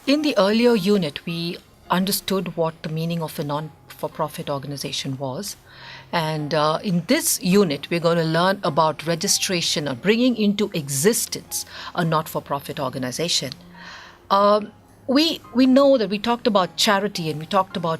In the earlier unit, we understood what the meaning of a non-for-profit organization was. And in this unit, we're going to learn about registration or bringing into existence a not-for-profit organization. We know that we talked about charity and we talked about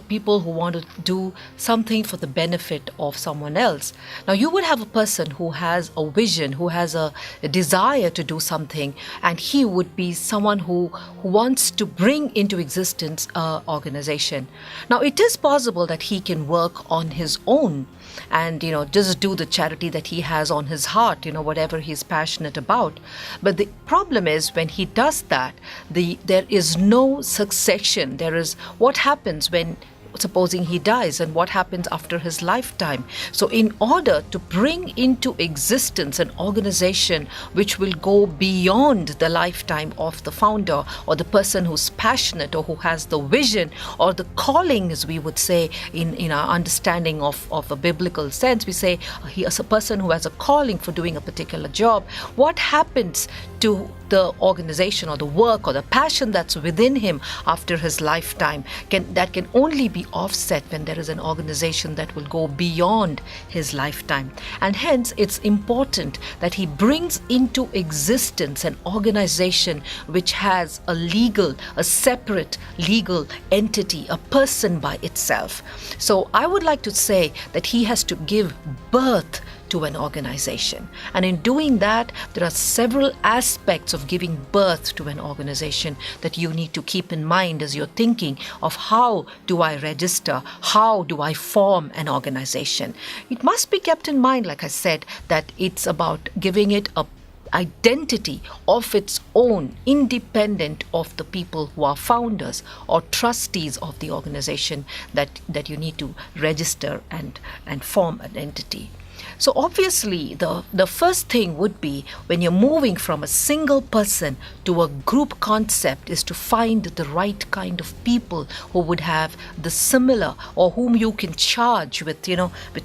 people who want to do something for the benefit of someone else. Now, you would have a person who has a vision, who has a desire to do something, and he would be someone who wants to bring into existence an organization. Now, it is possible that he can work on his own and just do the charity that he has on his heart, whatever he's passionate about. But the problem is when he does that, there is no succession. There is what happens when, supposing he dies, and what happens after his lifetime. So in order to bring into existence an organization which will go beyond the lifetime of the founder or the person who's passionate or who has the vision or the calling, as we would say in our understanding of a biblical sense, we say he is a person who has a calling for doing a particular job. What happens to the organization or the work or the passion that's within him after his lifetime that can only be offset when there is an organization that will go beyond his lifetime. And hence it's important that he brings into existence an organization which has a separate legal entity, a person by itself. So I would like to say that he has to give birth to an organization. And in doing that, there are several aspects of giving birth to an organization that you need to keep in mind as you're thinking of how do I register, how do I form an organization. It must be kept in mind, like I said, that it's about giving it a identity of its own, independent of the people who are founders or trustees of the organization that you need to register and form an entity. So obviously, the first thing would be when you're moving from a single person to a group concept is to find the right kind of people who would have the similar or whom you can charge with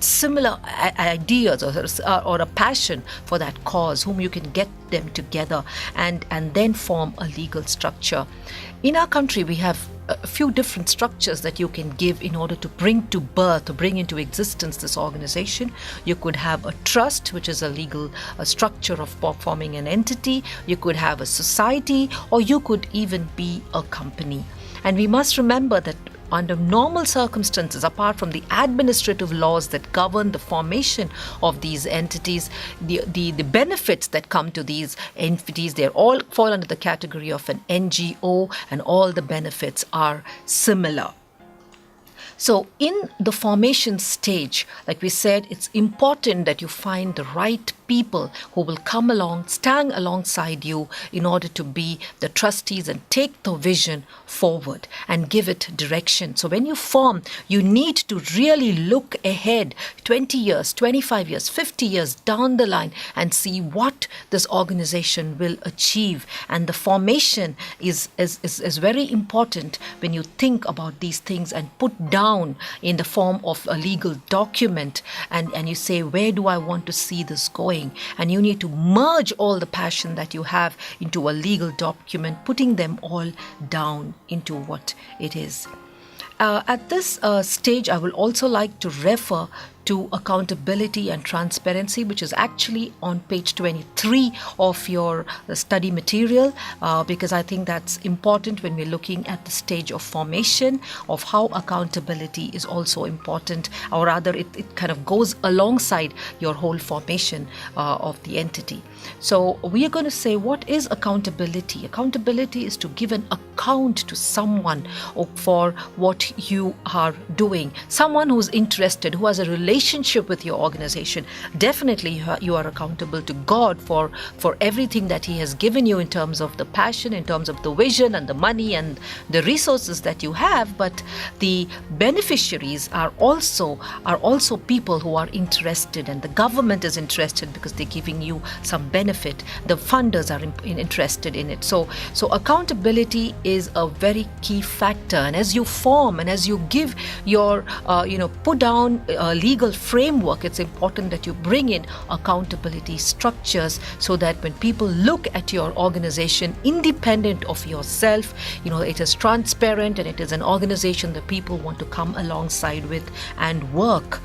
similar ideas or a passion for that cause, whom you can get them together and then form a legal structure. In our country, we have a few different structures that you can give in order to bring to birth, or bring into existence this organization. You could have a trust, which is a structure of forming an entity. You could have a society, or you could even be a company. And we must remember that under normal circumstances, apart from the administrative laws that govern the formation of these entities, the benefits that come to these entities, they all fall under the category of an NGO, and all the benefits are similar. So in the formation stage, like we said, it's important that you find the right people who will come along, stand alongside you in order to be the trustees and take the vision forward and give it direction. So when you form, you need to really look ahead 20 years, 25 years, 50 years down the line and see what this organization will achieve. And the formation is very important when you think about these things and put down in the form of a legal document and you say, where do I want to see this going? And you need to merge all the passion that you have into a legal document, putting them all down into what it is. At this stage, I will also like to refer to accountability and transparency, which is actually on page 23 of your study material, because I think that's important when we're looking at the stage of formation, of how accountability is also important, or rather it kind of goes alongside your whole formation of the entity. So we are going to say, what is accountability? Accountability is to give an account to someone for what you are doing, someone who's interested, who has a relationship with your organization. Definitely you are accountable to God for everything that He has given you in terms of the passion, in terms of the vision and the money and the resources that you have. But the beneficiaries are also people who are interested, and the government is interested because they're giving you some benefit. The funders are interested in it. So accountability is a very key factor. And as you form and as you give your put down legal legal framework, it's important that you bring in accountability structures so that when people look at your organization independent of yourself, it is transparent and it is an organization that people want to come alongside with and work.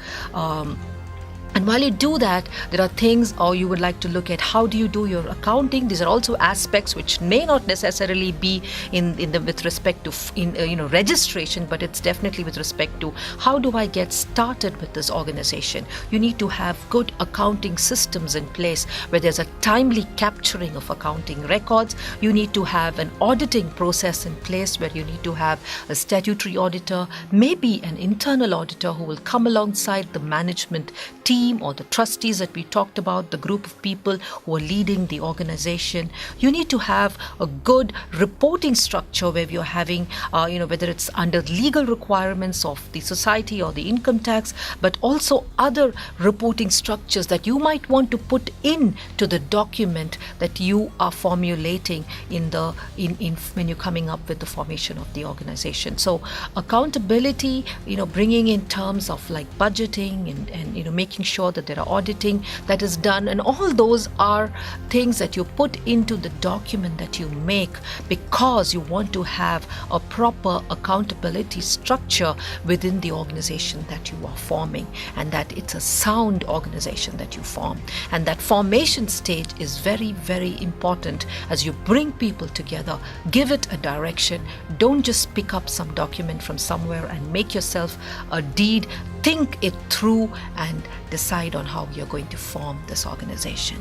And while you do that, there are things, or you would like to look at how do you do your accounting. These are also aspects which may not necessarily be with respect to registration, but it's definitely with respect to how do I get started with this organization. You need to have good accounting systems in place where there's a timely capturing of accounting records. You need to have an auditing process in place where you need to have a statutory auditor, maybe an internal auditor who will come alongside the management team or the trustees that we talked about, the group of people who are leading the organization. You need to have a good reporting structure where you're having, whether it's under legal requirements of the society or the income tax, but also other reporting structures that you might want to put in to the document that you are formulating when you're coming up with the formation of the organization. So accountability, bringing in terms of like budgeting and making sure that there are auditing that is done, and all those are things that you put into the document that you make because you want to have a proper accountability structure within the organization that you are forming, and that it's a sound organization that you form. And that formation stage is very, very important as you bring people together. Give it a direction. Don't just pick up some document from somewhere and make yourself a deed. Think it through and decide on how you're going to form this organization.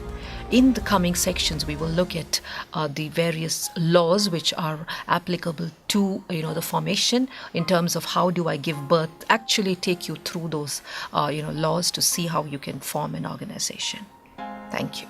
In the coming sections, we will look at the various laws which are applicable to the formation in terms of how do I give birth, actually take you through those laws to see how you can form an organization. Thank you.